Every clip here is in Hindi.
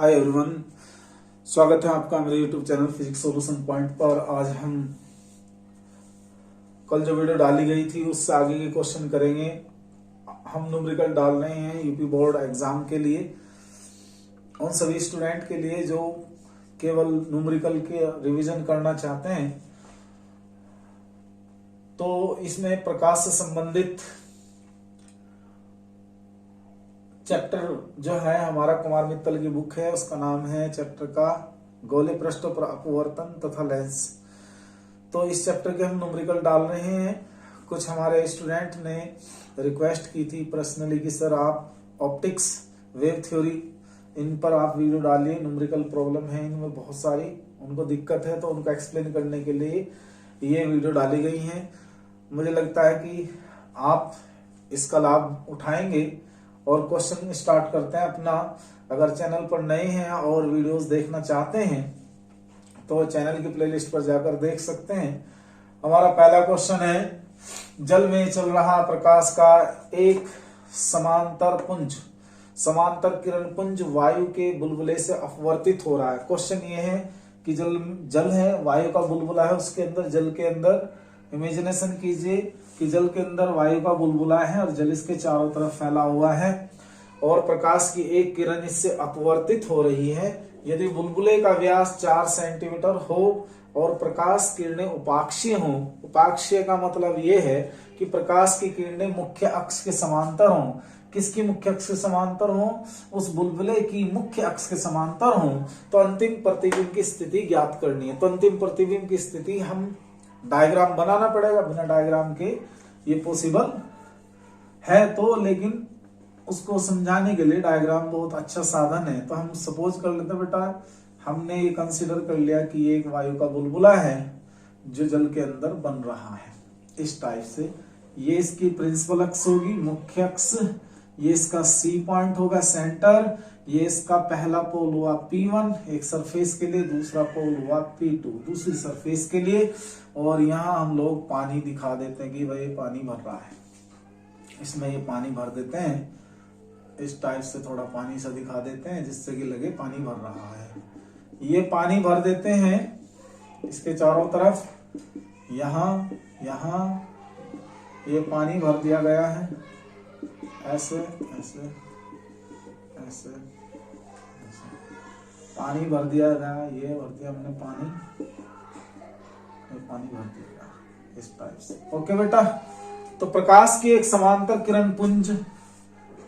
हाय एवरीवन, स्वागत है आपका मेरे YouTube channel physics solution point पर। आज हम कल जो वीडियो डाली गई थी उससे आगे के क्वेश्चन करेंगे। हम न्यूमेरिकल डाल रहे हैं यूपी बोर्ड एग्जाम के लिए, उन सभी स्टूडेंट के लिए जो केवल न्यूमेरिकल के रिवीजन करना चाहते हैं। तो इसमें प्रकाश से संबंधित चैप्टर जो है हमारा कुमार मित्तल की बुक है, उसका नाम है चैप्टर का गोले पृष्ठों पर अपवर्तन तथा लेंस। तो इस चैप्टर के हम न्यूमेरिकल डाल रहे हैं। कुछ हमारे स्टूडेंट ने रिक्वेस्ट की थी पर्सनली कि सर आप ऑप्टिक्स, वेव थ्योरी, इन पर आप वीडियो डालिए। न्यूमेरिकल प्रॉब्लम है इनमें बहुत सारी, उनको दिक्कत है, तो उनको एक्सप्लेन करने के लिए ये वीडियो डाली गई है। मुझे लगता है कि आप इसका लाभ उठाएंगे और क्वेश्चन स्टार्ट करते हैं अपना। अगर चैनल पर नए हैं और वीडियोस देखना चाहते हैं तो चैनल की प्लेलिस्ट पर जाकर देख सकते हैं। हमारा पहला क्वेश्चन है, जल में चल रहा प्रकाश का एक समांतर किरण पुंज वायु के बुलबुले से अपवर्तित हो रहा है। क्वेश्चन ये है कि जल है, वायु का बुलबुला है, उसके अंदर, जल के अंदर इमेजिनेशन कीजिए कि जल के अंदर वायु का बुलबुला है और जल इसके चारों तरफ फैला हुआ है और प्रकाश की एक किरण इससे अपवर्तित हो रही है। यदि बुलबुले का व्यास 4 सेंटीमीटर हो और प्रकाश किरणें उपाक्षीय हो, उपाक्षीय का मतलब यह है कि प्रकाश की किरणें मुख्य अक्ष के समांतर हों। किसकी मुख्य अक्ष के समांतर हो? उस बुलबुले की मुख्य अक्ष के समांतर हो, तो अंतिम प्रतिबिंब की स्थिति ज्ञात करनी है। तो अंतिम प्रतिबिंब की स्थिति हम डायग्राम बनाना पड़ेगा, बिना डायग्राम के ये पॉसिबल है तो, लेकिन उसको समझाने के लिए डायग्राम बहुत अच्छा साधन है। तो हम सपोज कर लेते हैं बेटा, हमने ये कंसीडर कर लिया कि ये एक वायु का बुलबुला है जो जल के अंदर बन रहा है इस टाइप से। ये इसकी प्रिंसिपल अक्ष होगी, मुख्य अक्ष। ये इसका सी पॉइंट होगा, सेंटर। ये इसका पहला पोल हुआ P1 एक सरफेस के लिए, दूसरा पोल हुआ P2 दूसरी सरफेस के लिए। और यहाँ हम लोग पानी दिखा देते हैं कि भाई पानी भर रहा है, इसमें ये पानी भर देते हैं इस टाइप से, थोड़ा पानी सा दिखा देते हैं जिससे कि लगे पानी भर रहा है। ये पानी भर देते हैं इसके चारों तरफ, यहाँ यहाँ ये पानी भर दिया गया है, ऐसे ऐसे ऐसे ऐसे पानी भर दिया गया, ये भर दिया हमने पानी, ये पानी भर दिया इस टाइप से। ओके बेटा, तो प्रकाश की एक समांतर किरण पुंज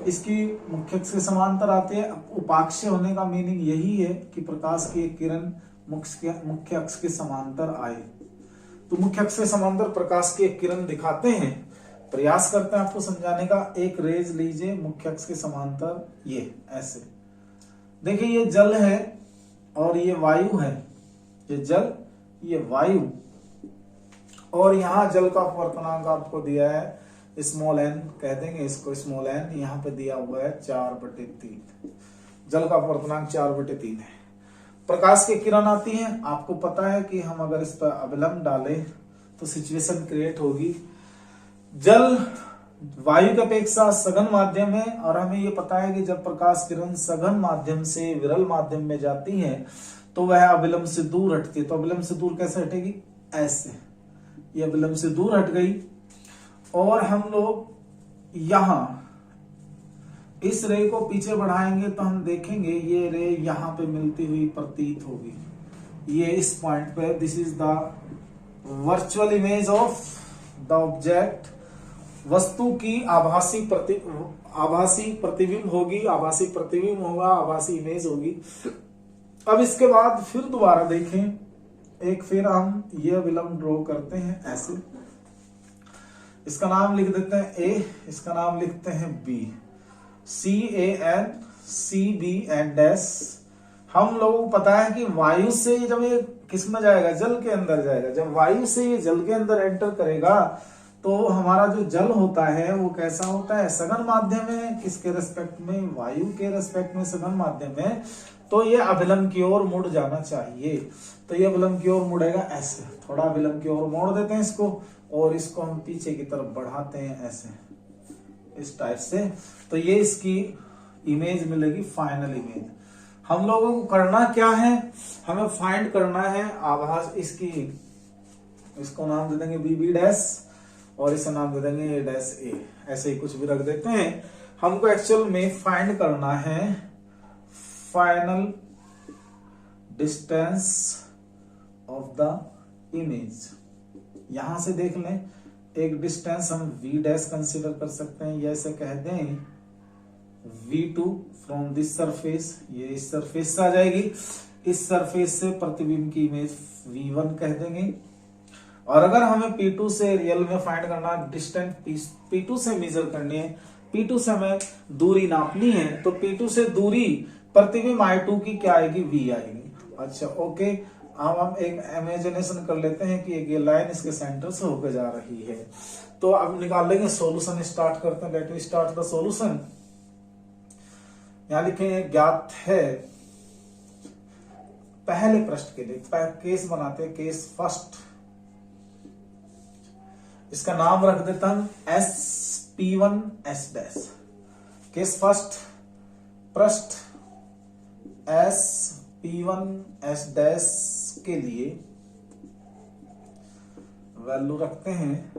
इसकी मुख्य अक्ष के समांतर आती है। उपाक्षीय होने का मीनिंग यही है कि प्रकाश की एक किरण मुख्य अक्ष के समांतर आए। तो मुख्य अक्ष के समांतर प्रकाश की एक किरण दिखाते हैं, प्रयास करते हैं आपको समझाने का। एक रेज लीजिए मुख्य अक्ष के समांतर, ये ऐसे देखिए, ये जल है और ये वायु है। ये जल, ये वायु, और यहाँ जल का अपवर्तनांक आपको दिया है स्मॉल n, कह देंगे इसको स्मॉल n। यहाँ पे दिया हुआ है 4/3। जल का अपवर्तनांक 4/3 है। प्रकाश की किरण आती है, आपको पता है कि हम अगर इस पर अविलंब डालें तो सिचुएशन क्रिएट होगी। जल वायु की अपेक्षा सघन माध्यम है और हमें ये पता है कि जब प्रकाश किरण सघन माध्यम से विरल माध्यम में जाती है तो वह अविलंब से दूर हटती है। तो अविलंब से दूर कैसे हटेगी? ऐसे, ये अविलंब से दूर हट गई। और हम लोग यहां इस रे को पीछे बढ़ाएंगे तो हम देखेंगे ये रे यहां पे मिलती हुई प्रतीत होगी। ये इस पॉइंट पे, this is the virtual image of the object. वस्तु की आभासी प्रतिबिंब होगी, आभासी प्रतिबिंब होगा, आभासी इमेज होगी। अब इसके बाद फिर दोबारा देखें, एक फिर हम ये विलंब ड्रॉ करते हैं ऐसे। इसका नाम लिख देते हैं A, इसका नाम लिखते हैं B, CAN CBN डैश। हम लोगों को पता है कि वायु से जब ये किस में जाएगा? जल के अंदर जाएगा। जब वायु से ये जल के अंदर एंटर करेगा तो हमारा जो जल होता है वो कैसा होता है? सघन माध्यम है। किसके रेस्पेक्ट में? वायु के रेस्पेक्ट में सघन माध्यम है। तो ये अभिलंब की ओर मुड़ जाना चाहिए। तो ये अभिलंब की ओर मुड़ेगा ऐसे, थोड़ा अभिलंब की ओर मोड़ देते हैं इसको और इसको हम पीछे की तरफ बढ़ाते हैं ऐसे, इस टाइप से। तो ये इसकी इमेज मिलेगी, फाइनल इमेज। हम लोगों को करना क्या है, हमें फाइंड करना है आभास इसकी, इसको नाम दे देंगे बी बी डैश और इसे नाम दे देंगे ए डैश ए, ऐसे ही कुछ भी रख देते हैं। हमको एक्चुअल में फाइंड करना है final distance of the image. यहां से देख लें, एक डिस्टेंस हम v डैश कंसीडर कर सकते हैं, या ऐसे कह दें v2 फ्रॉम दिस सरफेस, ये इस सरफेस से आ जाएगी, इस सरफेस से प्रतिबिंब की इमेज v1 कह देंगे। और अगर हमें p2 से रियल में फाइंड करना, डिस्टेंस p2 से मेजर करनी है, p2 से हमें दूरी नापनी है, तो p2 से दूरी प्रतिबिंब i2 की क्या आएगी, v आएगी। अच्छा ओके, अब हम एक इमेजिनेशन कर लेते हैं कि ये लाइन इसके सेंटर से होकर जा रही है। तो अब निकाल लेंगे सॉल्यूशन, स्टार्ट करते हैं। Let me start the solution. यहां लिखेंगे ज्ञात है, पहले पृष्ठ के लिए केस बनाते हैं, केस फर्स्ट, इसका नाम रख देता हूं SP1 S dash. Case first पृष्ठ SP1 S डैश के लिए वैल्यू रखते हैं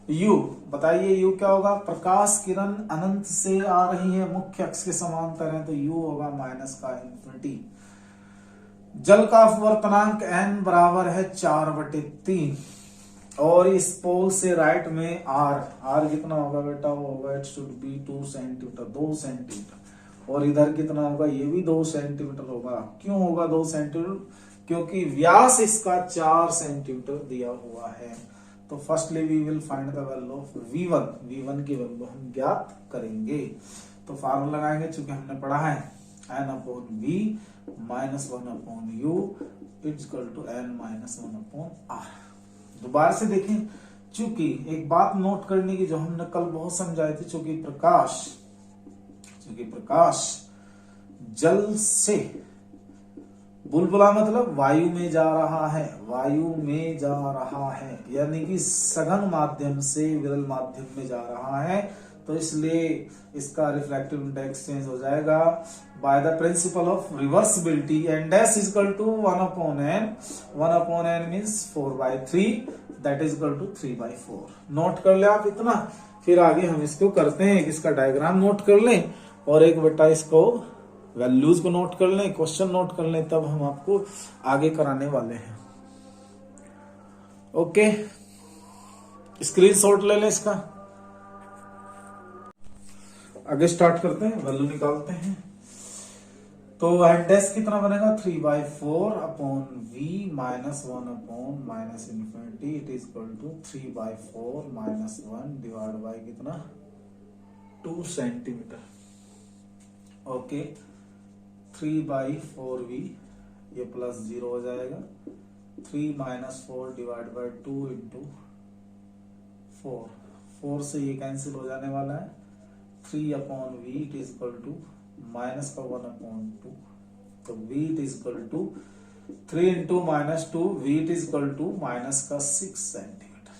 U। बताइए U क्या होगा, प्रकाश किरण अनंत से आ रही है, मुख्य अक्ष के समांतर है, तो U होगा माइनस का इन्फिनिटी। जल का अपवर्तनांक n बराबर है 4/3 और इस पोल से राइट में r कितना होगा बेटा, वो होगा it should be 2 centimetre, 2 centimetre. और इधर कितना होगा, ये भी 2 सेंटीमीटर होगा। क्यों होगा 2 सेंटीमीटर, क्योंकि व्यास इसका 4 सेंटीमीटर दिया हुआ है। तो firstly we will find the value of v1 की वैल्यू हम ज्ञात करेंगे। तो फार्मूला लगाएंगे, चूंकि हमने पढ़ा है n/v - 1/u = n-1/r। दोबारा से देखें, चूंकि एक बात नोट करने की जो हमने कल बहुत समझाई थी, चूंकि प्रकाश जल से, बुलबुला मतलब वायु में जा रहा है, यानी कि सघन माध्यम से विरल माध्यम में जा रहा है, तो इसलिए इसका रिफ्रैक्टिव इंडेक्स चेंज हो जाएगा by the principle of reversibility, and dash is equal to 1/n। 1/n means 4/3, that is equal to 3/4। Note कर ले आप इतना, फिर आगे हम इसको करते हैं, इसका डायग्राम नोट कर लें और एक बेटा इसको वैल्यूज को नोट कर लें, क्वेश्चन नोट कर लें, तब हम आपको आगे कराने वाले हैं। ओके, स्क्रीनशॉट ले लें इसका। आगे स्टार्ट करते हैं, वैल्यू निकालते हैं। तो एन डैश कितना बनेगा, 3/4/v - 1/-infinity, it is equal to 3/4 - 1 divide by कितना, 2 सेंटीमीटर। ओके, 3/4v, ये प्लस 0 हो जाएगा, 3 - 4 डिवाइड बाय 2 इंटू 4 से ये कैंसिल हो जाने वाला है। 3/v it is equal to minus का 1/2, तो v it is equal to 3 into -2, v it is equal to minus का 6 सेंटीमीटर।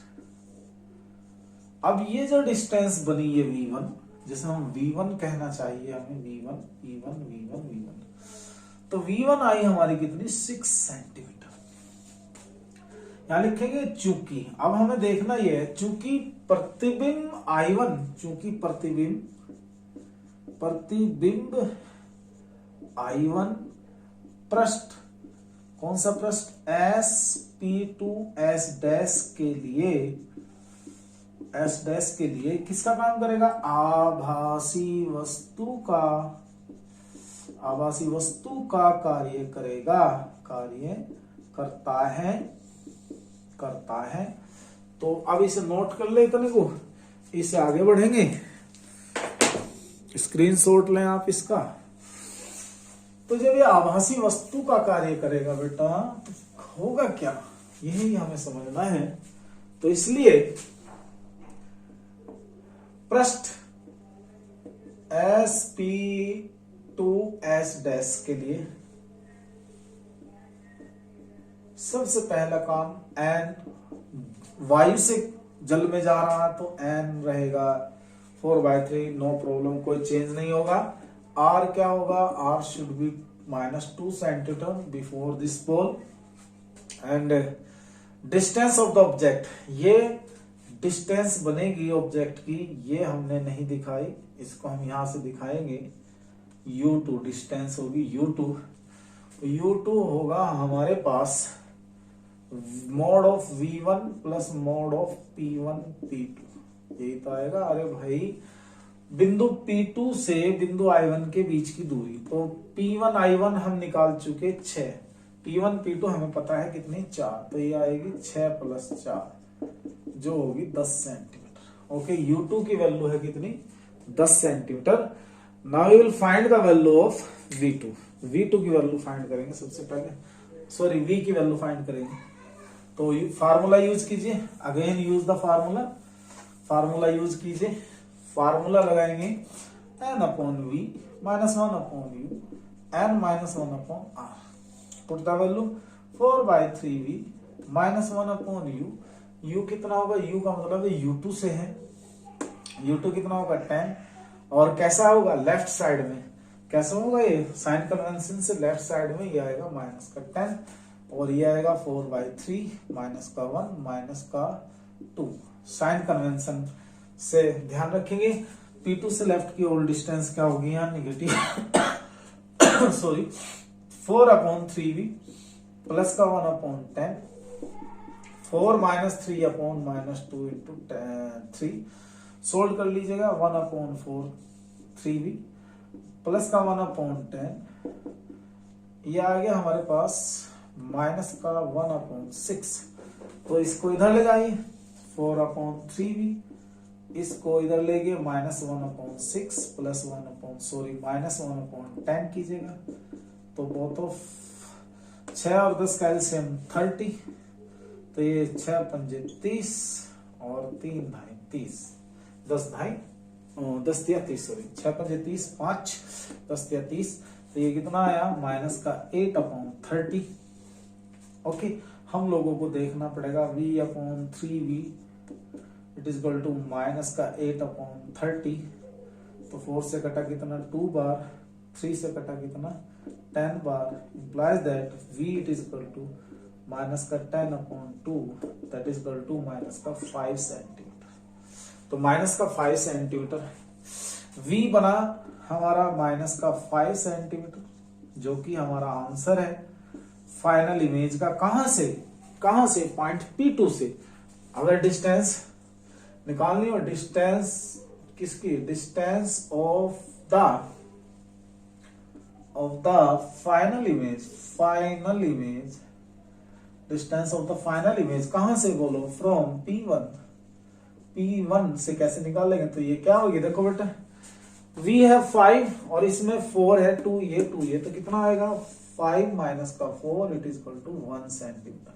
अब ये जो डिस्टेंस बनी है v1, जिसे हम v1 कहना चाहिए हमें, v1, तो v1 आई हमारी कितनी, 6 सेंटीमीटर। यहां लिखेंगे चूंकि, अब हमें देखना यह है, चूंकि प्रतिबिंब I1, चूंकि प्रतिबिंब I1 पृष्ठ, कौन सा पृष्ठ, SP2 S डैश के लिए किसका काम करेगा, आभासी वस्तु का कार्य करेगा, करता है। तो अब इसे नोट कर ले, इतने को, इसे आगे बढ़ेंगे, स्क्रीनशॉट लें आप इसका। तो जब ये आभासी वस्तु का कार्य करेगा बेटा, तो होगा क्या, यही हमें समझना है। तो इसलिए पृष्ठ SP2S डैश के लिए सबसे पहला काम, n वायु से जल में जा रहा है तो n रहेगा 4/3, नो प्रॉब्लम, कोई चेंज नहीं होगा। आर क्या होगा, R should be -2 centimetre before this pole. And distance of the object, ये डिस्टेंस बनेगी ऑब्जेक्ट की, ये हमने नहीं दिखाई, इसको हम यहां से दिखाएंगे। U2 डिस्टेंस होगी U2। U2 होगा हमारे पास mode of V1 plus mode of P1 P2, यही तो आएगा। अरे भाई बिंदु P2 से बिंदु I1 के बीच की दूरी, तो P1 I1 हम निकाल चुके 6, P1 P2 हमें पता है कितनी 4, तो ये आएगी 6 + 4 जो होगी 10 सेंटीमीटर। ओके, U2 की वैल्यू है कितनी, 10 centimetre. Now you will find the value of V2। V2 की वैल्यू फाइंड करेंगे सबसे पहले, सॉरी V की वैल्यू फाइंड करेंगे। तो फार्मूला यूज कीजिए, again use the formula, formula use कीजिए। फार्मूला लगाएंगे n/v -1/u n -1/r, put the value 4/3v -1/u। u कितना होगा, u का मतलब है U2 से है, U2 कितना होगा 10, और कैसा होगा लेफ्ट साइड में, कैसा होगा ये साइन कन्वेंशन से लेफ्ट साइड में ये आएगा -10, और ये आएगा 4/3 -1 साइन कन्वेंशन से ध्यान रखेंगे। P2 से लेफ्ट की ओल्ड डिस्टेंस क्या होगी यहाँ नेगेटिव सॉरी 4/3v प्लस का 1/10, 4 - 3/-2 × 3 सोल्व कर लीजिएगा, 1/4 3v प्लस का 1/10, ये आ गया हमारे पास माइनस का 1/6। तो इसको इधर ले जाइए 4/3v, इसको इधर ले गए -1/6 प्लस -1/10 कीजिएगा, तो बोथ ऑफ 6 और 10 का एलसीएम 30, तो ये 6 × 5 = 30 और 3 × 2 = 30, 10 × 30 सॉरी 6 × 5 = 30, 5 10 × 30, तो ये कितना आया -8/30। ओके, हम लोगों को देखना पड़ेगा V/3v it is equal to -8/30, तो 4 से कटा कितना 2 बार, 3 से कटा कितना 10 बार, implies that V it is equal to -10/2 that is equal to -5 centimetre. तो -5 सेंटीमीटर V बना हमारा -5 सेंटीमीटर, जो कि हमारा आंसर है फाइनल इमेज का। कहां से पॉइंट P2 से। अगर डिस्टेंस निकालनी हो, डिस्टेंस किसकी, distance of the final image, distance of the final image कहां से बोलो, फ्रॉम P1 से कैसे निकालेंगे, तो ये क्या होगी, देखो बेटा V है 5 और इसमें 4 है, 2 ये तो कितना आएगा 5 - 4 it is equal to 1 centimetre.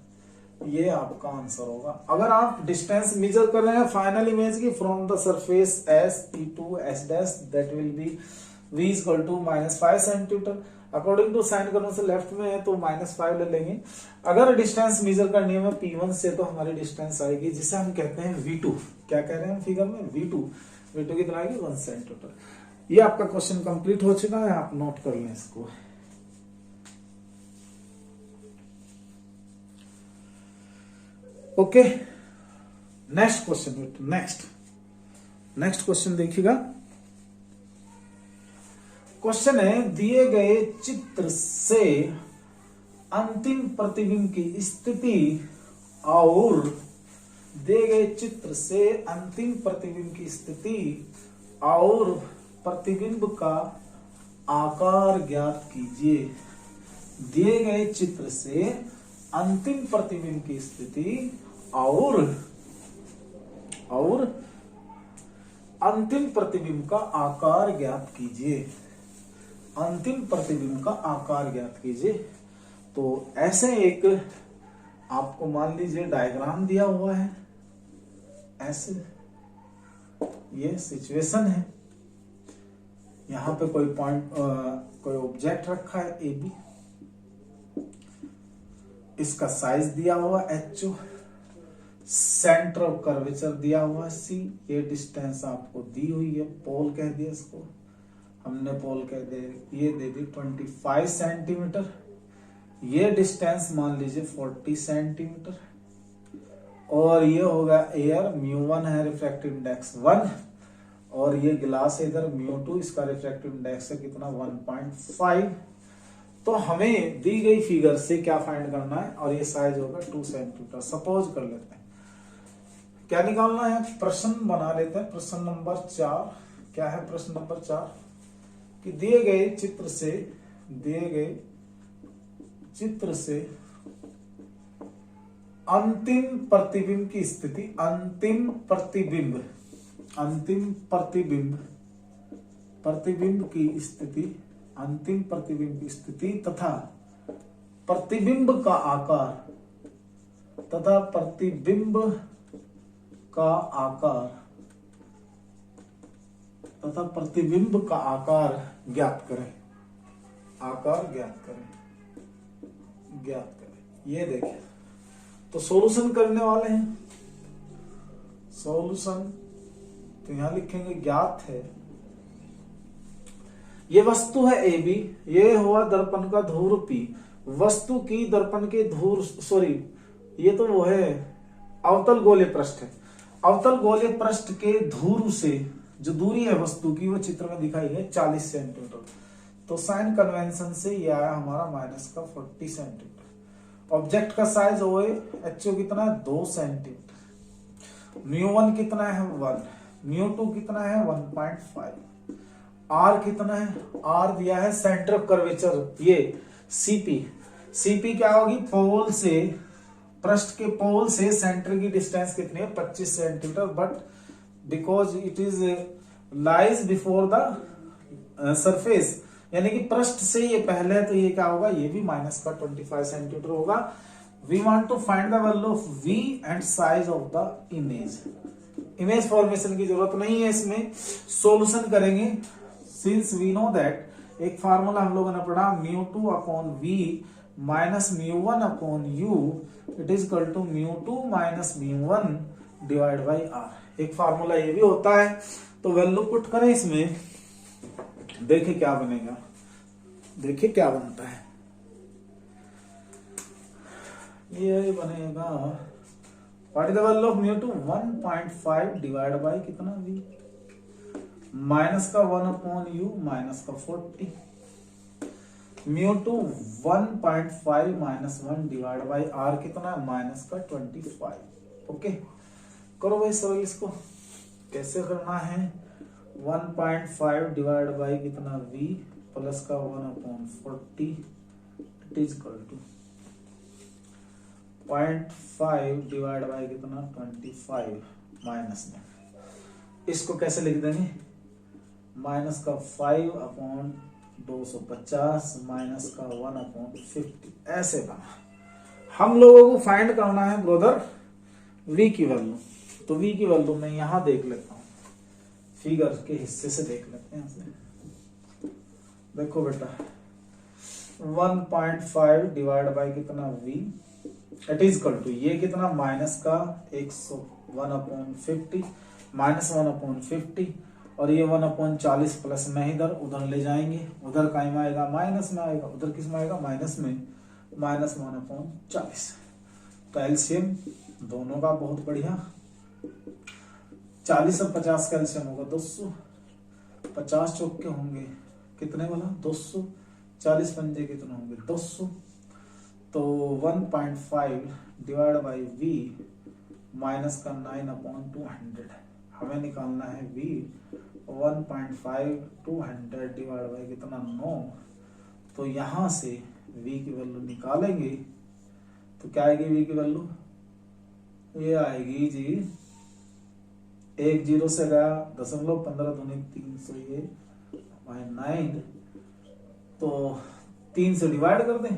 ये आपका आंसर होगा। अगर आप डिस्टेंस मेजर कर रहे हैं फाइनल इमेज की from the surface S P2 S' that will be V is equal to -5 centimetre. According to sign convention left में है तो -5 ले लेंगे। अगर डिस्टेंस मेजर करनी है P1 से, तो हमारी डिस्टेंस आएगी जिसे हम कहते हैं V2। क्या कह रहे हैं फिगर में, V2 कितना आएगी 1 सेंटीमीटर। ये आपका क्वेश्चन कंप्लीट हो चुका है, आप नोट कर लें इसको। Okay, next question, next question देखिएगा। क्वेश्चन है दिए गए चित्र से अंतिम प्रतिबिंब की स्थिति और दिए गए चित्र से अंतिम प्रतिबिंब की स्थिति और प्रतिबिंब का आकार ज्ञात कीजिए। दिए गए चित्र से अंतिम प्रतिबिंब की स्थिति और अंतिम प्रतिबिंब का आकार ज्ञात कीजिए। अंतिम प्रतिबिंब का आकार ज्ञात कीजिए। तो ऐसे एक आपको मान लीजिए डायग्राम दिया हुआ है, ऐसे ये सिचुएशन है। यहां पे कोई पॉइंट कोई ऑब्जेक्ट रखा है AB, इसका साइज दिया हुआ HO, सेंटर ऑफ कर्वेचर दिया हुआ C, ये डिस्टेंस आपको दी हुई है, पोल कह दिया इसको। हमने पोल के ये दे दी 25 सेंटीमीटर, ये डिस्टेंस मान लीजिए 40 सेंटीमीटर, और ये होगा एयर, μ1 है रिफ्रैक्टिव इंडेक्स 1, और ये गिलास है इधर μ2, इसका रिफ्रैक्टिव इंडेक्स है कितना 1.5। तो हमें दी गई फिगर से क्या फाइंड करना है, और ये साइज होगा 2 सेंटीमीटर। सपोज कर लेते हैं, क्या निकालना है, प्रश्न बना लेते हैं। प्रश्न नंबर 4 क्या है, प्रश्न नंबर 4 कि दिए गए चित्र से अंतिम प्रतिबिंब की स्थिति, अंतिम प्रतिबिंब की स्थिति तथा प्रतिबिंब का आकार ज्ञात करें। ये देखें, तो सॉल्यूशन करने वाले हैं। सॉल्यूशन तो यहां लिखेंगे ज्ञात है, ये वस्तु है ए बी, ये हुआ दर्पण का धूर P, वस्तु की दर्पण के धूर, सॉरी ये तो वो है अवतल गोलीय पृष्ठ है, अवतल गोलीय पृष्ठ के धूर से जो दूरी है वस्तु की वो चित्र में दिखाई है 40 सेंटीमीटर। तो साइन कन्वेंशन से ये आया हमारा माइनस का 40 सेंटीमीटर। ऑब्जेक्ट का साइज ओए एचओ कितना है 2 सेंटीमीटर, μ1 कितना है 1, μ2 कितना है 1.5, आर कितना है, आर दिया है सेंटर ऑफ कर्वेचर, ये सीपी क्या होगी, पोल से, पृष्ठ के पोल से सेंटर की डिस्टेंस कितनी है 25 centimetre, but because it is lies before the surface, यानी कि पृष्ठ से ये पहले है, तो ये क्या होगा, ये भी माइनस का 25 सेंटीमीटर होगा। We want to find the value of v and size of the image formation की जरूरत नहीं है इसमें, सॉल्यूशन करेंगे। सिंस वी नो दैट एक फार्मूला हम लोगों ने पढ़ा, μ2 upon v minus μ1 upon u, it is equal to μ2 minus μ1 divide by r। एक फार्मूला ये भी होता है। तो वैल्यू पुट करें इसमें, देखें क्या बनेगा, देखिए क्या बनता है। ये बनेगा what is the value of μ2 1.5 divide by कितना v, माइनस का 1 अपॉन u माइनस का 40, μ2 1.5 माइनस 1 डिवाइड बाई r कितना माइनस का 25। ओके, करो भाई सरल, इसको कैसे करना है, 1.5 डिवाइड बाई कितना v प्लस का 1 upon 40, it is equal to 0.5 divide by कितना 25 माइनस में, इसको कैसे लिख देंगे, माइनस का 5 अपॉन 250 माइनस का 1 अपॉन 50, ऐसे बना। हम लोगों को फाइंड करना है ब्रदर v की वैल्यू, तो v की वैल्यू मैं यहां देख लेता हूं, फिगर के हिस्से से देख लेते हैं इसे। देखो बेटा 1.5 डिवाइड बाई कितना v, it is equal to ये कितना माइनस का 101 अपॉन 50 माइनस 1 अपॉन 50, और ये 1 अपॉन 40 प्लस में इधर उधर ले जाएंगे, उधर का में आएगा माइनस में आएगा, उधर किस में आएगा माइनस में, माइनस 1 अपॉन 40। तो एलसीएम दोनों का बहुत बढ़िया, 40 और 50 का एलसीएम होगा 200, 50 चौक के होंगे कितने वाला 200, 40 पंजे कितने होंगे 200, तो 1.5 डिवाइड बाई v माइनस का 9 अपॉन 200, हमें निकालना है v 1.5 200 डिवाइड बाई कितना 9, तो यहां से v की वैल्यू निकालेंगे तो क्या आएगी v की वैल्यू, ये आएगी जी 1 0 से गया 0.15 दूनी 300, ये 9, तो 3 से डिवाइड कर दें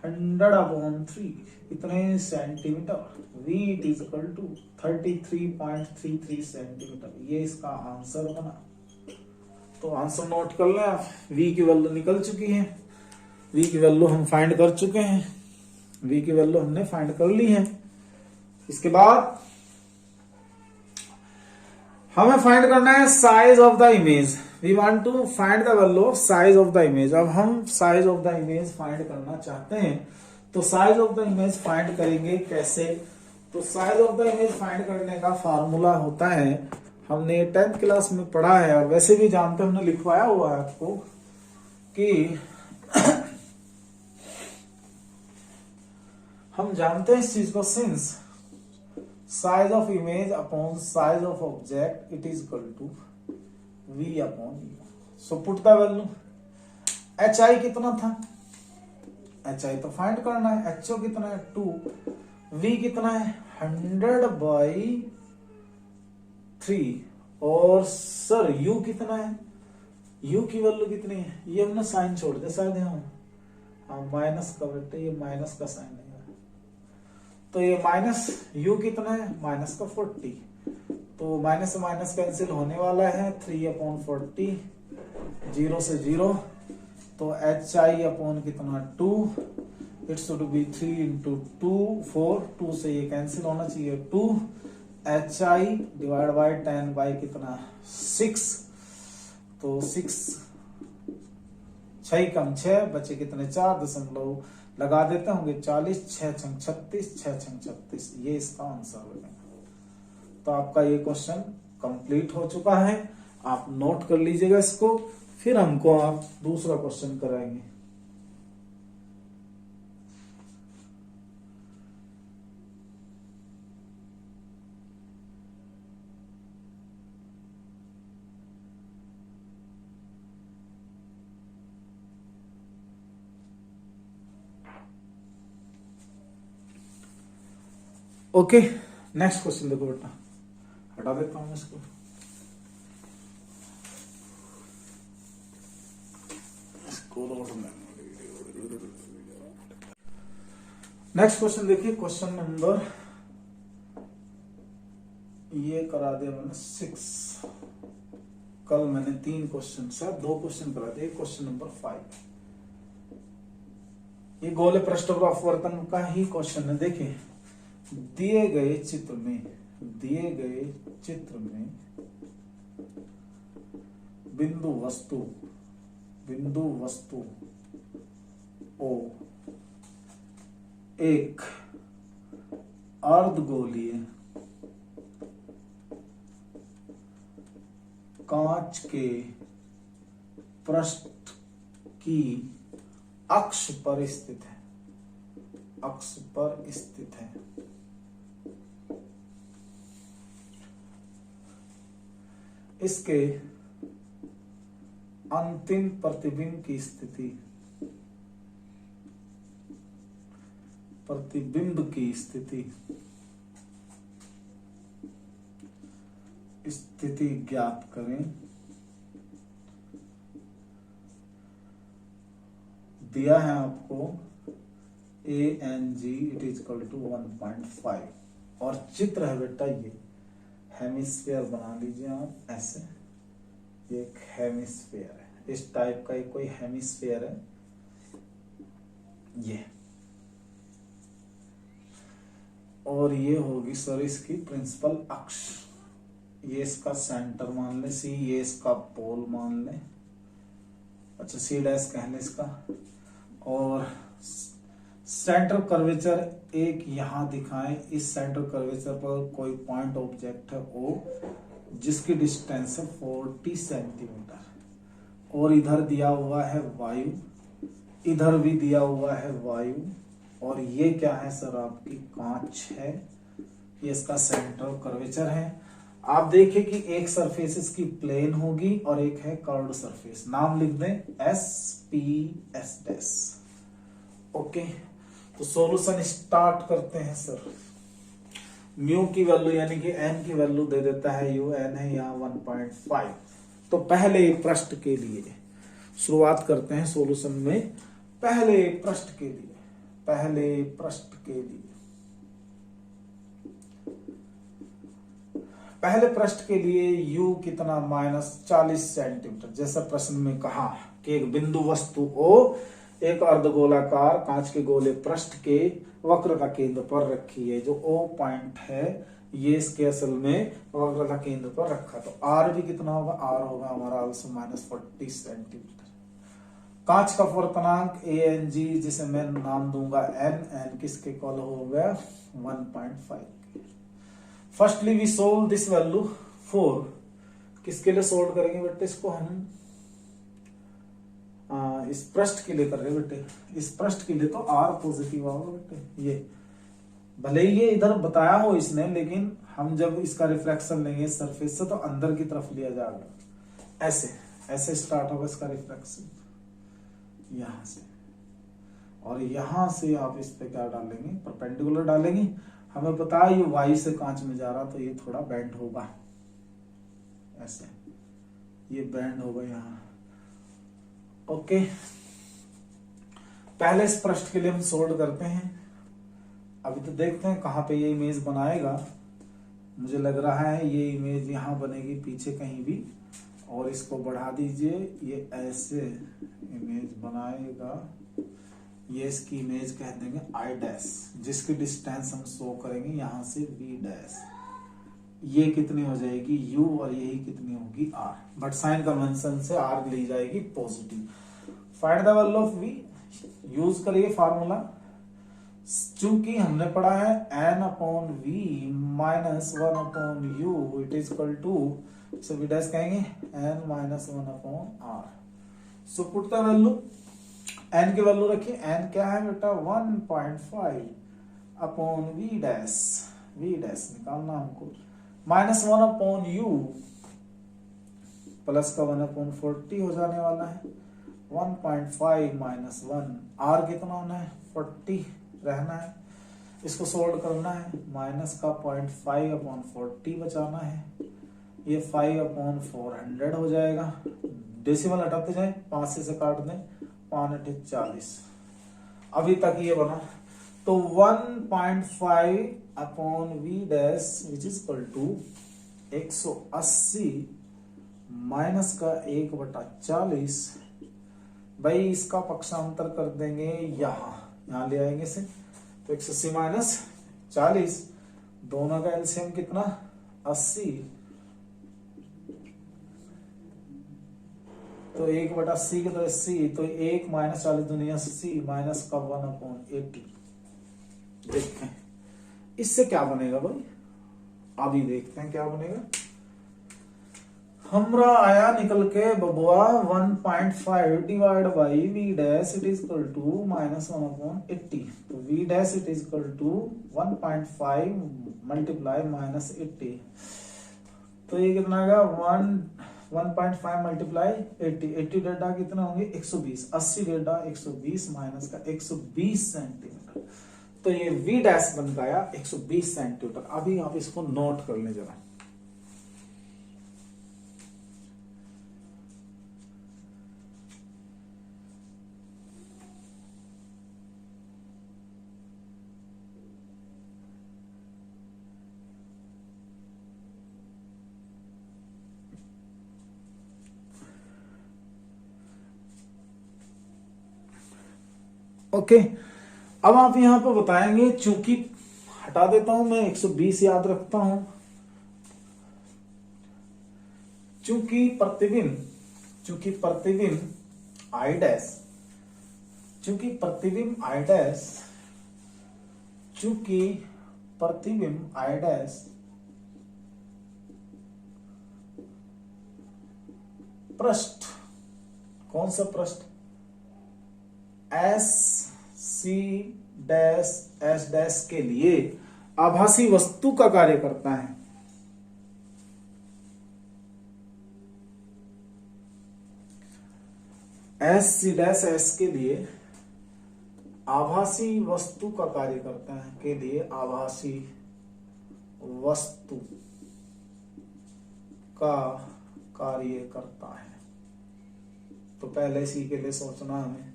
100 अपॉन 3 इतने centimetre, v it is equal to 33.33 centimetre, ये इसका आंसर बना। तो आंसर नोट कर लें आप, v की वैल्यू निकल चुकी है, v की वैल्यू हम फाइंड कर चुके हैं, v की वैल्यू हमने फाइंड कर ली है। इसके बाद हमें फाइंड करना है size of the image. We want to find the value of size of the image. अब हम size of the image find करना चाहते हैं, तो size of the image find करेंगे कैसे? तो size of the image find करने का फार्मूला होता है, हमने 10th क्लास में पढ़ा है और वैसे भी जानते, हमने लिखवाया हुआ है आपको कि हम जानते हैं इस चीज को, since size of image upon size of object it is equal to v upon u। So put the value. hi कितना था? hi तो फाइंड करना है। ho कितना है? 2। v कितना है? 100/3। और सर u कितना है? u की वैल्यू कितनी है? ये हमने साइन छोड़ दिया शायद यहाँ, हाँ माइनस का बेटे, ये माइनस का साइन है, तो ये माइनस u कितना है? माइनस का 40। तो माइनस से माइनस कैंसिल होने वाला है, 3/40, 0 से 0। तो hi अपॉन कितना? 2। इट शुड बी 3 इंटू 2 4, 2 से ये कैंसिल होना चाहिए, 2। hi डिवाइड बाय 10 बाय कितना? 6। तो 6 6 कम 6 बचे कितने? 4 दशमलव लगा देते होंगे 40, 6 छंग 36, 6 छंग 36, ये इसका आंसर बनेगा। तो आपका ये क्वेश्चन कंप्लीट हो चुका है, आप नोट कर लीजिएगा इसको, फिर हमको आप दूसरा क्वेश्चन कराएंगे। ओके, नेक्स्ट क्वेश्चन देखो बेटा, हटा देता हूं इसको। नेक्स्ट क्वेश्चन देखिए, क्वेश्चन नंबर ये करा दिया मैंने 6। कल मैंने 3 क्वेश्चन, शायद 2 क्वेश्चन करा दिए। क्वेश्चन नंबर 5, ये गोले पृष्ठ पर अपवर्तन का ही क्वेश्चन है। देखिए, दिए गए चित्र में बिंदु वस्तु O एक अर्धगोलीय कांच के पृष्ठ की अक्ष पर स्थित है। इसके अंतिम प्रतिबिंब की स्थिति ज्ञात करें। दिया है आपको ANG it is equal to 1.5 और चित्र है बेटा ये हेमिस्फीयर बना लीजिए आप ऐसे, ये एक हेमिस्फीयर है, इस टाइप का एक कोई हेमिस्फीयर है ये, और ये होगी सर इसकी प्रिंसिपल अक्ष। ये इसका सेंटर मान ले C, ये इसका पोल मान ले, अच्छा C' कह ले इसका, और सेंटर कर्वेचर एक यहां दिखाएं। इस सेंटर कर्वेचर पर कोई पॉइंट ऑब्जेक्ट है O जिसकी डिस्टेंस है 40 सेंटीमीटर, और इधर दिया हुआ है वायु, इधर भी दिया हुआ है वायु, और ये क्या है सर? आपकी कांच है, ये इसका सेंटर कर्वेचर है। आप देखिए कि एक सरफेस इसकी प्लेन होगी और एक है कर्व्ड सरफेस, नाम लिख दें SPS'। ओके, तो सॉल्यूशन स्टार्ट करते हैं सर। म्यू की वैल्यू यानी कि n की वैल्यू दे देता है u, n है यहाँ 1.5। तो पहले पृष्ठ के लिए शुरुआत करते हैं सॉल्यूशन में। पहले पृष्ठ के लिए u कितना? -40 सेंटीमीटर। जैसा प्रश्न में कहा कि एक बिंदु वस्तु O एक अर्धगोलाकार कांच के गोले पृष्ठ के वक्र का केंद्र पर रखी है। जो O पॉइंट है ये इसके असल में वक्रता केंद्र पर रखा। तो आर भी कितना होगा, आर होगा हमारा आल्सो -40 सेंटीमीटर। कांच का अपवर्तनांक ANG, जिसे मैं नाम दूंगा N किसके इक्वल हो गया 1.5। Firstly we solve this value 4। किसके लिए सोल्व करेंगे बेटे इसको हम, इस पृष्ठ के लिए कर रहे हैं बेटे। इस पृष्ठ के लिए तो R पॉजिटिव होगा बेटे। ये भले ही ये इधर बताया हो इसने, लेकिन हम जब इसका रिफ्लेक्शन लेंगे सरफेस से तो अंदर की तरफ लिया जाएगा। ऐसे ऐसे स्टार्ट होगा इसका रिफ्लेक्शन यहां से, और यहां से आप इस पे क्या डालेंगे, परपेंडिकुलर डालेंगे। हमें पता है ये वाई से कांच में जा रहा, तो ये थोड़ा बेंड होगा ऐसे, ये बेंड होगा यहाँ। ओके, पहले इस पृष्ठ के लिए हम सोल्व करते हैं। अभी तो देखते हैं कहाँ पे ये इमेज बनाएगा। मुझे लग रहा है ये इमेज यहाँ बनेगी पीछे कहीं भी, और इसको बढ़ा दीजिए, ये ऐसे इमेज बनाएगा। ये इसकी इमेज कह देंगे I', जिसकी डिस्टेंस हम शो करेंगे यहां से V'। ये कितनी हो जाएगी U, और यही कितनी होगी R, बट साइन कन्वेंशन से R ली जाएगी positive. Find the value of V, use करिए फार्मूला। चूंकि हमने पढ़ा है N/V -1/U it is equal to, so V' कहेंगे N-1/R। So put the value, n की वैल्यू रखिए। n क्या है बेटा 1.5/V', V' निकालना हमको। -1/U प्लस का 1/40 हो जाने वाला है। 1.5 - 1, R कितना होना है 40 रहना है। इसको सोल्व करना है, माइनस का 0.5/40 बचाना है। ये 5/400 हो जाएगा। डेसिमल हटाते जाए, 5 से काट दें, 5 × 40। अभी तक ये बना। तो 1.5/V' which is equal to 180 minus का 1/40। भाई इसका पक्षांतर कर देंगे, यहां ले आएंगे इसे। तो 180 माइनस 40, दोनों का एलसीएम कितना 80। तो 1/80 के तो 80, तो 1 - 40 दुनिया 80 माइनस का 1/80। देखते हैं इससे क्या बनेगा भाई, अभी देखते हैं क्या बनेगा। हमरा आया निकल के बबुआ 1.5 divide by V' it is equal to -1/80। तो V' it is equal to 1.5 multiply -80। तो ये कितना आएगा 1.5 मल्टीप्लाई 80 डेटा कितना होंगे 120। 80 डेटा 120 माइनस का 120 सेंटीमीटर। तो ये V' बन गया 120 सेंटीमीटर। अभी आप इसको नोट कर लें जरा। ओके, अब आप यहां पर बताएंगे, चूंकि हटा देता हूं मैं, 120 याद रखता हूं। चूंकि प्रतिबिंब I', चूंकि प्रतिबिंब I' पृष्ठ, कौन सा पृष्ठ, S के लिए आभासी वस्तु का कार्य करता है। S के लिए आभासी वस्तु का कार्य करता है, के लिए आभासी वस्तु का कार्य करता है। तो पहले इसी के लिए सोचना हमें।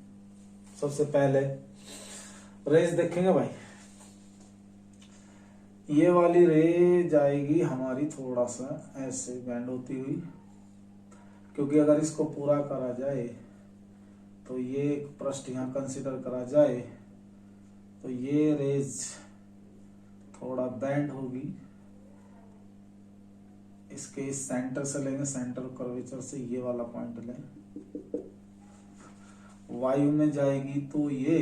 सबसे पहले रेज देखेंगे भाई, ये वाली रे जाएगी हमारी थोड़ा सा ऐसे बैंड होती हुई, क्योंकि अगर इसको पूरा करा जाए तो ये एक पृष्ठ यहां कंसीडर करा जाए तो ये रेज थोड़ा बैंड होगी इसके इस सेंटर से लेंगे, सेंटर कर्वेचर से ये वाला पॉइंट लें, वायु में जाएगी तो ये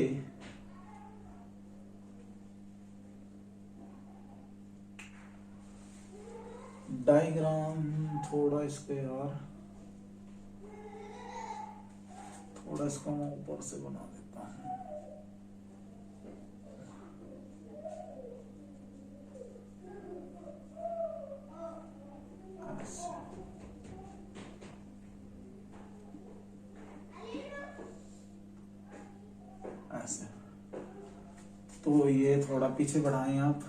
डायग्राम थोड़ा इसके यार, थोड़ा इसको मैं ऊपर से बना देता हूं। ऐसे तो ये थोड़ा पीछे बढ़ाएं आप,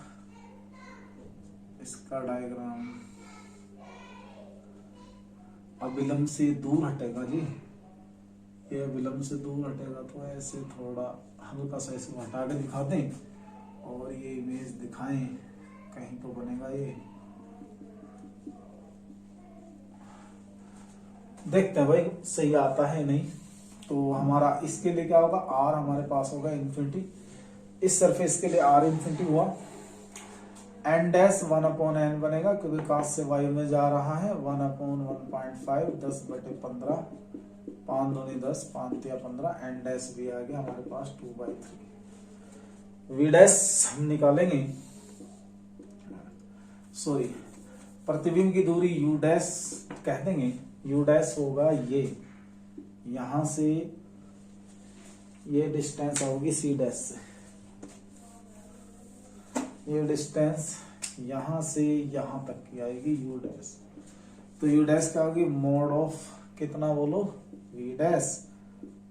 इसका डायग्राम अविलंब से दूर हटेगा जी, ये अविलंब से दूर हटेगा तो ऐसे थोड़ा हल्का सा इसको हटा के दिखा दें और ये इमेज दिखाएं, कहीं तो बनेगा ये। देखते हैं भाई सही आता है नहीं। तो हमारा इसके लिए क्या होगा, आर हमारे पास होगा इन्फिनिटी, इस सरफेस के लिए आर इन्फिनिटी हुआ, एन डैश 1/n बनेगा क्योंकि काश से वायु में जा रहा है, 1/1.5 10/15, 5 दूनी 10, 5 या 15, एन डैश भी आ गया हमारे पास 2/3। वी डैश हम निकालेंगे, सॉरी प्रतिबिंब की दूरी यू डैश कह देंगे, यू डैश होगा ये, यहां से ये डिस्टेंस होगी सी डैश से, ये डिस्टेंस यहां से यहां तक की आएगी यू डैश, तो यू डैश क्या होगी, मोड ऑफ कितना बोलो, v dash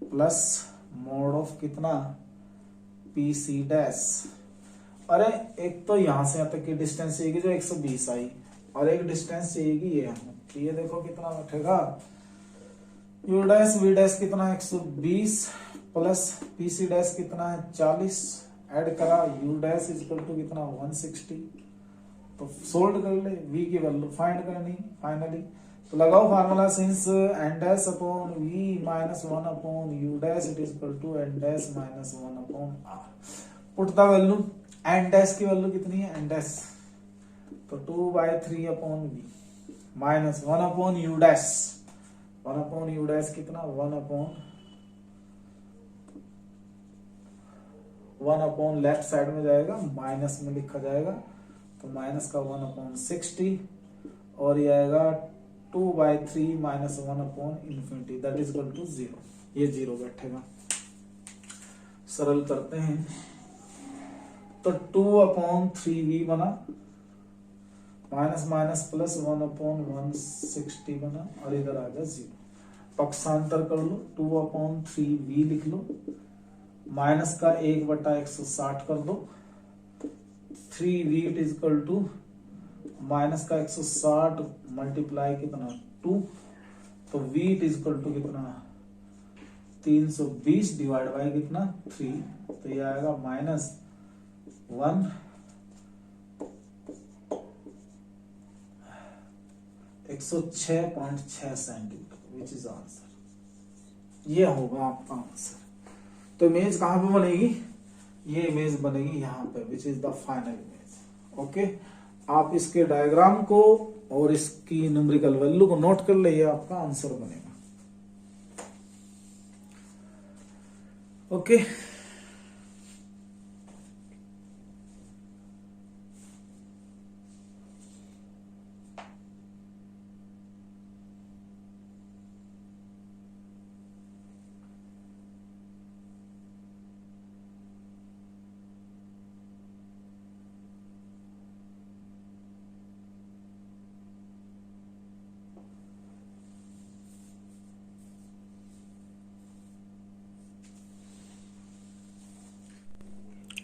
plus mode of कितना, पी सी डैश। अरे एक तो यहां से यहां तक की डिस्टेंस आएगी जो 120 आई, और एक डिस्टेंस चाहिएगी ये, तो ये देखो कितना बैठेगा, यू डैश वी डैश कितना 120 प्लस पी सी डैश कितना है 40, ऐड करा यू डैश इक्वल टू कितना 160, तो सोल्व कर ले, वी की वैल्यू फाइंड करनी फाइनली, तो लगाओ formula, since n dash upon v minus 1 upon u dash it is equal to n dash minus 1 upon r, put the value, n dash की वैल्यू कितनी है, एन डैश तो 2/3 upon v minus 1 upon u dash, 1 upon u dash कितना 1 अपॉन लेफ्ट साइड में जाएगा, माइनस में लिखा जाएगा, तो माइनस का 1/60 और ये आएगा 2/3 minus 1 upon infinity that is equal to 0, ये 0 बैठेगा। सरल करते हैं तो 2/3v बना, माइनस माइनस प्लस 1/160 बना, और इधर आ गया 0, पक्षांतर कर लो, 2/3v लिख लो, माइनस का 1/160 कर दो, 3v it is equal to minus का 160 मल्टीप्लाई कितना 2, तो v it is equal to कितना 320 डिवाइड बाई कितना 3, तो ये आएगा -1 106.6 सेंटीमीटर विच इज आंसर, ये होगा आपका आंसर। तो इमेज कहां पे बनेगी, ये इमेज बनेगी यहां पे which is the final image. Okay, आप इसके डायग्राम को और इसकी न्यूमेरिकल वैल्यू को नोट कर ले, ये आपका आंसर बनेगा। ओके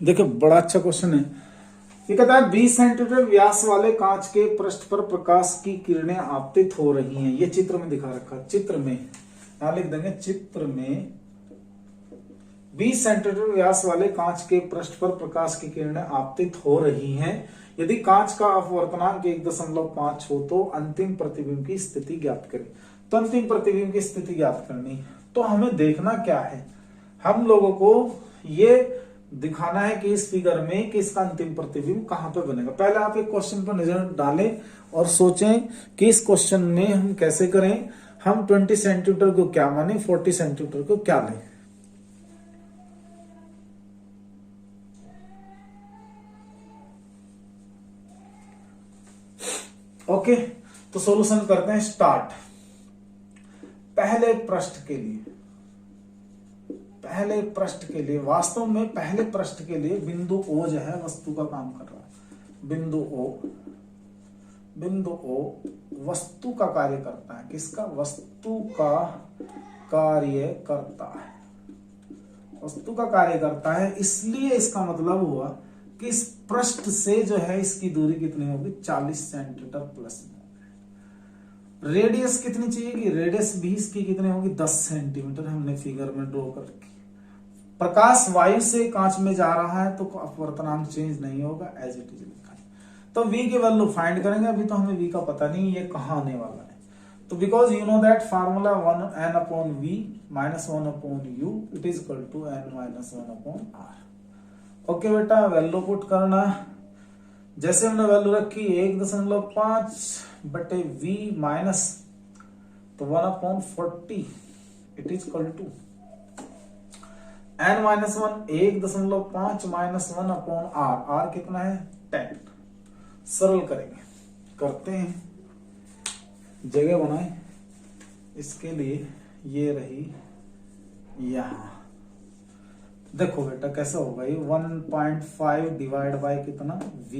देखो बड़ा अच्छा क्वेश्चन है, ये कहता है 20 सेंटीमीटर व्यास वाले कांच के पृष्ठ पर प्रकाश की किरणें आपतित हो रही हैं, ये चित्र में दिखा रखा, चित्र में यहां लिख देंगे, चित्र में 20 सेंटीमीटर व्यास वाले कांच के पृष्ठ पर प्रकाश की किरणें आपतित हो रही हैं, यदि कांच का अपवर्तनांक 1.5 हो तो अंतिम प्रतिबिंब की स्थिति ज्ञात करें। तो अंतिम प्रतिबिंब की स्थिति ज्ञात करनी, तो हमें देखना क्या है, हम लोगों को ये दिखाना है कि इस फिगर में कि इसका अंतिम प्रतिबिंब कहां पे बनेगा। पहले आप एक क्वेश्चन पर नजर डालें और सोचें कि इस क्वेश्चन में हम कैसे करें। हम 20 सेंटीमीटर को क्या माने, 40 सेंटीमीटर को क्या लें। ओके, तो सॉल्यूशन करते हैं स्टार्ट। पहले पृष्ठ के लिए वास्तव में पहले पृष्ठ के लिए बिंदु O जो है वस्तु का काम कर रहा है। बिंदु O वस्तु का कार्य करता है। किसका? वस्तु का कार्य करता है। वस्तु का कार्य करता है, इसलिए इसका मतलब हुआ कि इस पृष्ठ से जो है इसकी दूरी कितनी होगी, 40 सेंटीमीटर प्लस में। रेडियस कितनी चाहिए? रेडियस भी इसकी कितनी होगी, 10 सेंटीमीटर हमने फिगर में ड्रॉ कर रखी। प्रकाश वायु से कांच में जा रहा है तो अपवर्तनांक चेंज नहीं होगा, एज इट इज लिखा है। तो v की वैल्यू फाइंड करेंगे। अभी तो हमें v का पता नहीं ये कहां आने वाला है। तो because you know that formula 1n upon v minus 1 upon u it is equal to n minus 1 upon r। Okay बेटा, वैल्यू पुट करना। जैसे हमने वैल्यू रखी 1.5 बटे v माइनस तो 1 upon 40 it is equal to n minus 1 1.5 minus 1 upon r कितना है 10। सरल करेंगे, करते हैं, जगह बनाए इसके लिए। ये रही यहां, देखो बेटा कैसा होगा ये 1.5 डिवाइड बाय कितना v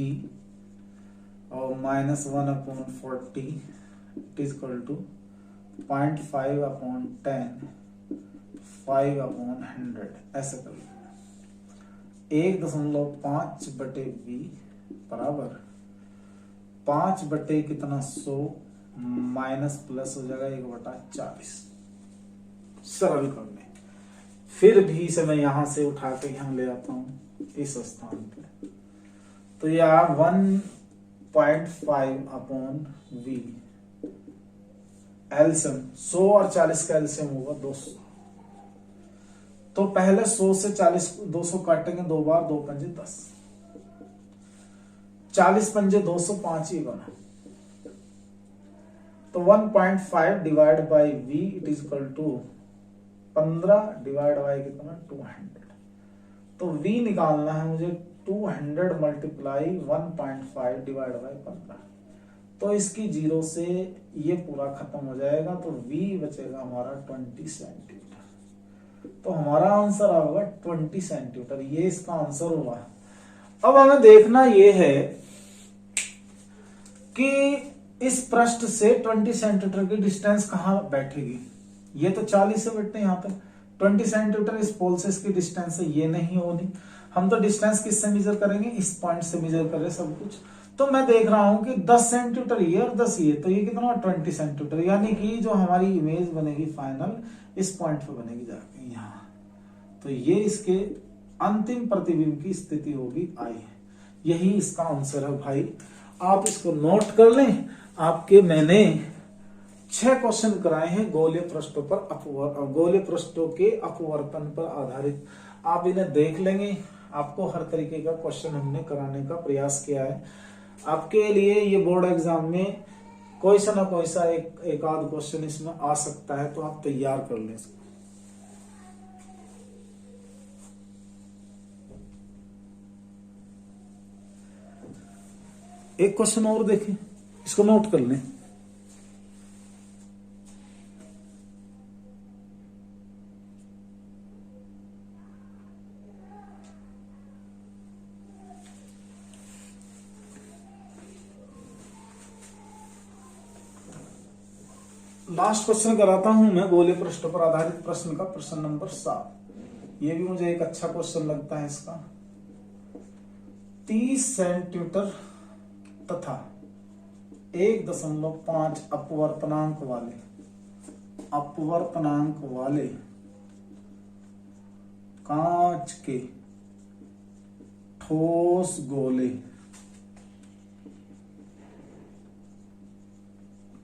और minus 1 upon 40 it is equal to 0.5 upon 10 5 upon 100 ऐसे कर लो। 1.5 बटे v बराबर 5 बटे कितना 100 माइनस प्लस हो जाएगा 1/40। सरल कर ले। फिर भी से मैं यहां से उठा के यहां ले आता हूं इस स्थान पे। तो यह 1.5 अपॉन v एल्सियम 100 और 40 का एल्सियम होगा 200। तो पहले 100 से 40 200 काटेंगे 2 बार, 2 पंजे 10, 40 पंजे 200 5 ही बना। तो 1.5 divide by v it is equal to 15 divide by कितना 200। तो v निकालना है मुझे 200 मल्टीप्लाई 1.5 डिवाइड बाई 15। तो इसकी 0 से ये पूरा खत्म हो जाएगा। तो v बचेगा हमारा 20 सेंटीमीटर। तो हमारा आंसर होगा 20 सेंटीमीटर। ये इसका आंसर हुआ। अब हमें देखना ये है कि इस पृष्ठ से 20 सेंटीमीटर की डिस्टेंस कहां बैठेगी। ये तो 40 से बैठते हैं, यहां तक 20 सेंटीमीटर इस पोल से इसकी डिस्टेंस है, ये नहीं होनी। हम तो डिस्टेंस किससे मेजर करेंगे, इस पॉइंट से मेजर करें सब कुछ। तो मैं देख रहा हूं कि 10 सेंटीमीटर ये और 10 ये, तो ये कितना 20 सेंटीमीटर, यानी कि जो हमारी इमेज बनेगी फाइनल इस पॉइंट पे बनेगी जाके यहां। तो ये इसके अंतिम प्रतिबिंब की स्थिति होगी आई। यही इसका आंसर है भाई। आप इसको नोट कर लें। आपके मैंने 6 क्वेश्चन कराए हैं गोलीय पृष्ठों पर गोलीय पृष्ठों के अपवर्तन पर आधारित। आप इन्हें देख लेंगे। आपको हर तरीके का क्वेश्चन हमने कराने का प्रयास किया है। आपके लिए ये बोर्ड एग्जाम में कोई सा ना कोई सा एक आध क्वेश्चन इसमें आ सकता है, तो आप तैयार कर लें इसको। एक क्वेश्चन और देखें, इसको नोट कर लें। लास्ट क्वेश्चन कराता हूं मैं गोलीय पृष्ठ पर आधारित प्रश्न का, प्रश्न नंबर 7। ये भी मुझे एक अच्छा क्वेश्चन लगता है इसका। 30 सेंटीमीटर तथा 1.5 अपवर्तनांक वाले कांच के ठोस गोले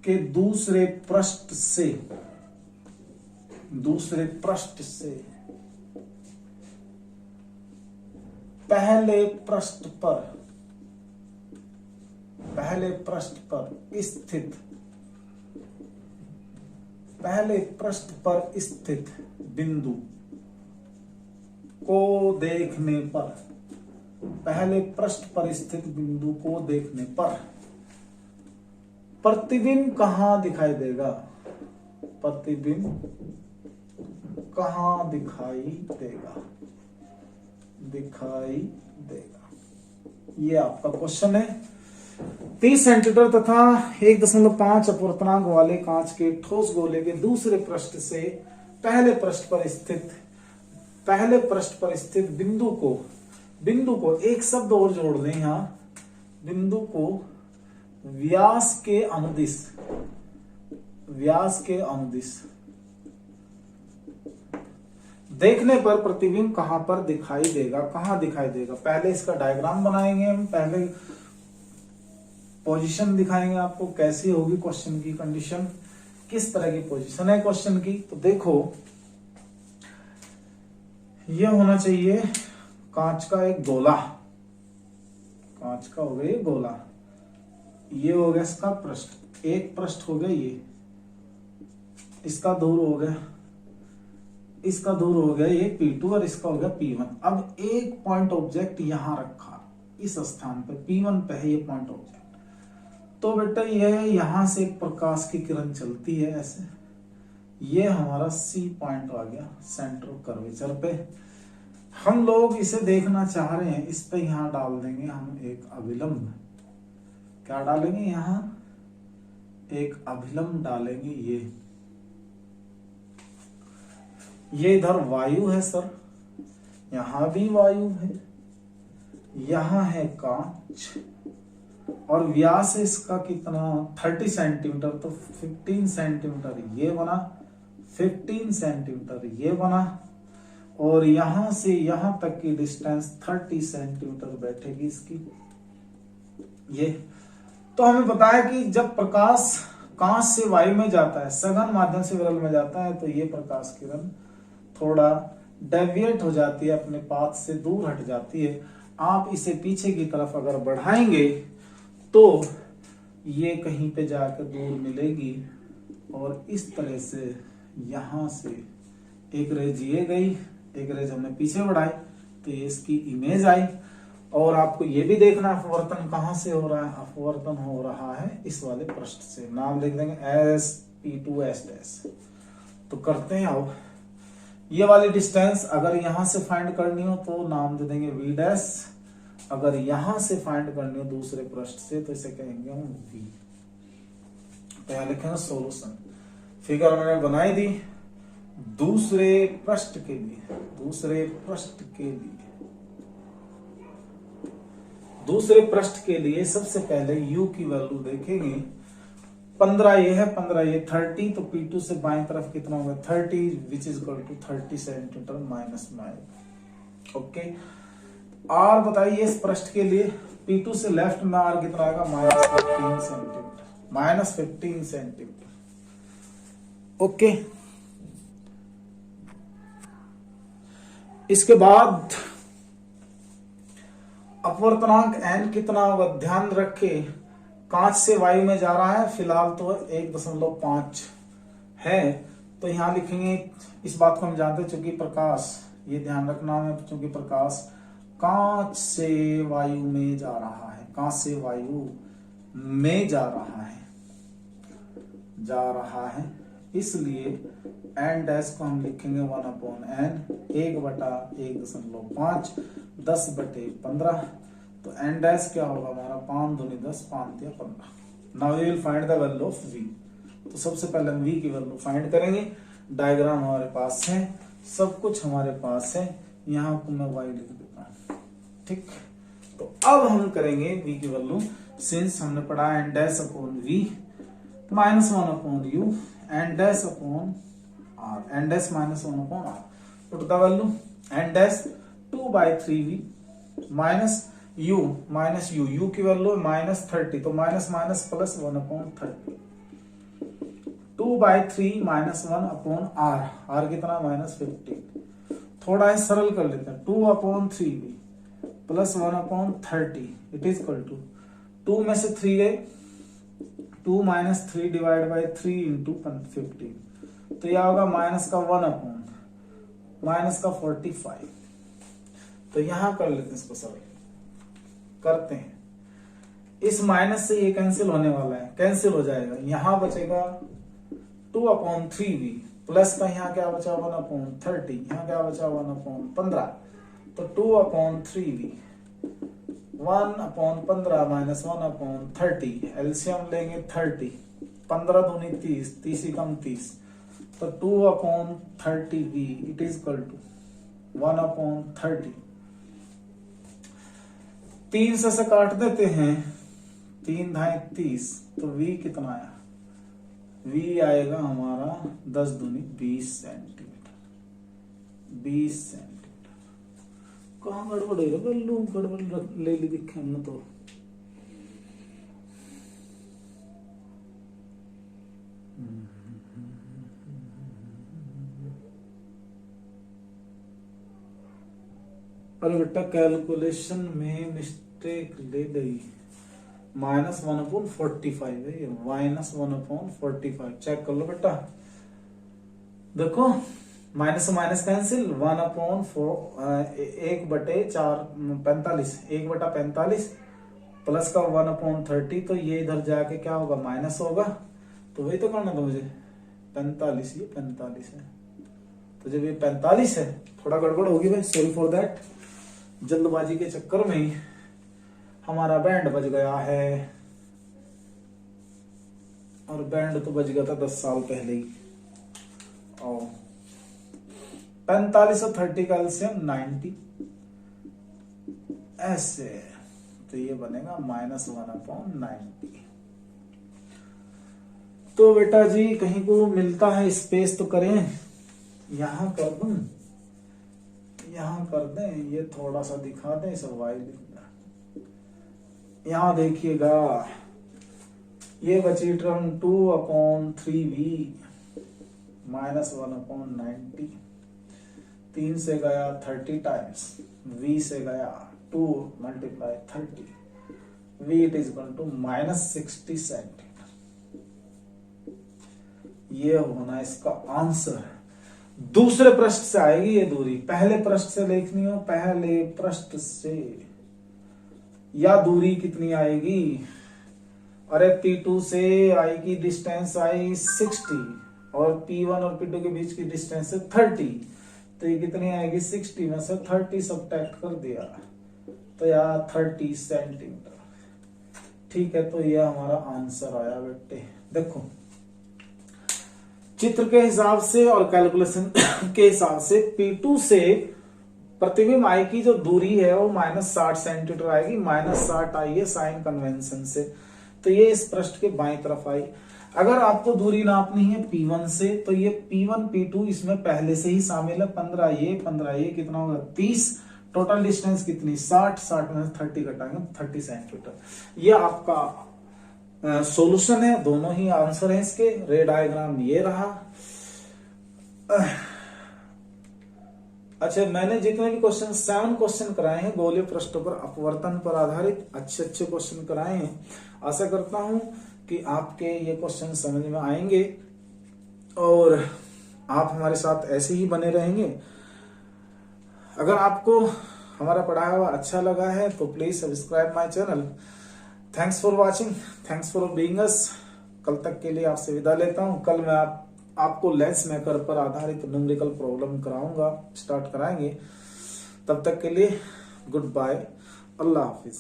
के दूसरे पृष्ठ से पहले पृष्ठ पर स्थित बिंदु को देखने पर, पहले पृष्ठ पर स्थित बिंदु को देखने पर प्रतिबिंब कहां दिखाई देगा? प्रतिबिंब कहां दिखाई देगा? ये आपका क्वेश्चन है। 30 सेंटीमीटर तथा 1.5 अपवर्तनांक वाले कांच के ठोस गोले के दूसरे पृष्ठ से पहले पृष्ठ पर स्थित बिंदु को एक शब्द और जोड़ दें यहां, बिंदु को व्यास के अनुदिश देखने पर प्रतिबिंब कहां पर दिखाई देगा? पहले इसका डायग्राम बनाएंगे हम, पहले पोजीशन दिखाएंगे आपको कैसी होगी क्वेश्चन की कंडीशन, किस तरह की पोजीशन है क्वेश्चन की। तो देखो ये होना चाहिए कांच का एक गोला, कांच का हो गया ये गोला, ये हो गया इसका पृष्ठ, एक पृष्ठ हो गया ये, इसका दूर हो गया ये P2 और इसका हो गया P1। अब एक पॉइंट ऑब्जेक्ट यहां रखा इस स्थान पे, P1 पे है ये पॉइंट ऑब्जेक्ट। तो बेटा ये यहां से एक प्रकाश की किरण चलती है ऐसे, ये हमारा C पॉइंट आ गया सेंटर ऑफ कर्वेचर पे। हम लोग इसे देखना चाह रहे हैं, इस पे यहां डाल देंगे हम एक अभिलंब। क्या डालेंगे? यहां एक अभिलंब डालेंगे। ये इधर वायु है सर, यहां भी वायु है, यहां है कांच, और व्यास है इसका कितना? 30 सेंटीमीटर, तो 15 सेंटीमीटर ये बना, 15 सेंटीमीटर ये बना, और यहां से यहां तक की डिस्टेंस 30 सेंटीमीटर बैठेगी इसकी। ये तो हमें पता है कि जब प्रकाश कांच से वायु में जाता है, सघन माध्यम से विरल में जाता है, तो ये प्रकाश किरण थोड़ा डेविएट हो जाती है, अपने पाथ से दूर हट जाती है। आप इसे पीछे की तरफ अगर बढ़ाएंगे तो ये कहीं पे जाकर दूर मिलेगी, और इस तरह से यहां से एक रेज ये गई, एक रेज हमने पीछे बढ़ाई, तो ये इसकी इमेज आई। और आपको ये भी देखना अपवर्तन कहां से हो रहा है? अपवर्तन हो रहा है इस वाले पृष्ठ से, नाम लिख देंगे SP2S'। तो करते हैं अब ये वाली डिस्टेंस अगर यहां से फाइंड करनी हो तो नाम दे देंगे V', अगर यहां से फाइंड करनी हो दूसरे पृष्ठ से तो इसे कहेंगे हम V। तो यहां लिखेंगे सोल्यूशन। फिगर मैंने बनाई दी दूसरे पृष्ठ के लिए, दूसरे पृष्ठ के लिए सबसे पहले U की वैल्यू देखेंगे। 15 ये है, 15 ये 30, तो P2 से बाएं तरफ कितना होगा? 30, which is equal to 30 centimetre minus 9। Okay, R बताइए इस पृष्ठ के लिए, P2 से लेफ्ट में R कितना आएगा? -15 सेंटीमीटर, -15 सेंटीमीटर। ओके, इसके बाद अपवर्तनांक n कितना होगा? ध्यान रखे कांच से वायु में जा रहा है, फिलहाल तो 1.5 है, तो यहां लिखेंगे, इस बात को हम जानते हैं चूंकि प्रकाश, ये ध्यान रखना है, चूंकि प्रकाश कांच से वायु में जा रहा है, कांच से वायु में जा रहा है, इसलिए n डैश को हम लिखेंगे 1/n, 1/1.5, 10/15। तो n डैश क्या होगा हमारा? 5 दूनी 10, 5 या 15। Now we will find the value of v। तो सबसे पहले हम v की वैल्यू फाइंड करेंगे। डायग्राम हमारे पास है, सब कुछ हमारे पास है, यहां को मैं y लिख देता हूं, ठीक। तो अब हम करेंगे v की वैल्यू, सिंस हमने पढ़ा n डैश upon v minus 1 upon u, n डैश अपॉन r, n डैश minus 1 upon r। Put the value, n dash 2/3v minus u की वैल्यू -30, तो minus minus plus 1/30, 2/3 minus 1 upon r कितना? -15। थोड़ा सरल कर लेते हैं, 2/3v plus 1/30 it is equal to 2 में से 3 गए, 2 माइनस 3 डिवाइड बाई 3 इंटू 15, तो यह होगा माइनस का 45। तो यहां कर लेते हैं, इसको सरल करते हैं। इस माइनस से ये कैंसिल होने वाला है, कैंसिल हो जाएगा, यहां बचेगा 2/3v प्लस का यहाँ क्या बचा 1/30, यहाँ क्या बचा 1/15, तो 2/3v 1/15 माइनस 1/30, एलसीएम लेंगे 30, 15 दूनी 30, 30 कम 30, तो 2/30v it is equal to 1/30। 3 से काट देते हैं, 3 धाई 30, तो v कितना आया, v आएगा हमारा 10 दूनी 20 सेंटीमीटर, 20 सेंटीमीटर। कहाँ गड़बड़ है, गड़बड़ ले ली दिखे हमने तो। अरे बेटा कैलकुलेशन में मिस्टेक ले गई, -1/45 है ये, -1/45 चेक कर लो बेटा। देखो माइनस माइनस कैंसिल, 1/45 प्लस का 1/30, तो ये इधर जाके क्या होगा, माइनस होगा, तो वही तो करना था मुझे, 45, ये 45 है, तो जब ये 45 है, थोड़ा गड़बड़ होगी भाई, सॉरी फॉर दैट, जल्दबाजी के चक्कर में ही हमारा बैंड बज गया है, और बैंड तो बज गया था 10 साल पहले ही। और 45 और 30 का एलसीएम 90, ऐसे, तो ये बनेगा -1/90। तो बेटा जी कहीं को मिलता है स्पेस तो करें, यहां कर दूं, यहां कर दें, ये थोड़ा सा दिखा दें, सब वाई लिख दें। यहां देखिएगा ये बची टर्म 2/3v -1/90, 3 से गया 30 टाइम्स, v से गया 2 × 30, v it is equal to -60 centimetre. ये होना इसका आंसर। दूसरे पृष्ठ से आएगी ये दूरी, पहले पृष्ठ से देखनी हो, पहले पृष्ठ से, या दूरी कितनी आएगी, अरे P2 से आएगी डिस्टेंस आई 60, और P1 और P2 के बीच की डिस्टेंस है 30, तो ये कितनी आएगी, 60 में से 30 सब्ट्रैक्ट कर दिया, तो यार 30 सेंटीमीटर। ठीक है, तो ये हमारा आंसर आया बेटे। देखो चित्र के हिसाब से और कैलकुलेशन के हिसाब से P2 से प्रतिबिंब आई की जो दूरी है वो -60 सेंटीमीटर आएगी, -60 आई है साइन कन्वेंशन से, तो ये इस पृष्ठ के बाईं तरफ आई। अगर आपको दूरी नापनी है P1 से, तो ये P1 P2 इसमें पहले से ही शामिल है, 15 ये कितना होगा 30, टोटल डिस्टेंस कितनी 60 में 30 घटाएंगे 30 सेंटीमीटर। ये आपका सॉल्यूशन है, दोनों ही आंसर है इसके। रे डायग्राम ये रहा। अच्छा, मैंने जितने भी क्वेश्चन 7 क्वेश्चन कराए हैं गोलीय पृष्ठों पर अपवर्तन पर आधारित, अच्छे क्वेश्चन कराए हैं। आशा करता हूं कि आपके ये क्वेश्चन समझ में आएंगे और आप हमारे साथ ऐसे ही बने रहेंगे। अगर आपको हमारा पढ़ाया हुआ अच्छा लगा है तो please subscribe my channel. Thanks for watching, thanks for being us. कल तक के लिए आपसे विदा लेता हूं। कल मैं आपको लेंस मेकर पर आधारित न्यूमेरिकल प्रॉब्लम कराऊंगा, स्टार्ट कराएंगे। तब तक के लिए गुड बाय, अल्लाह हाफिज।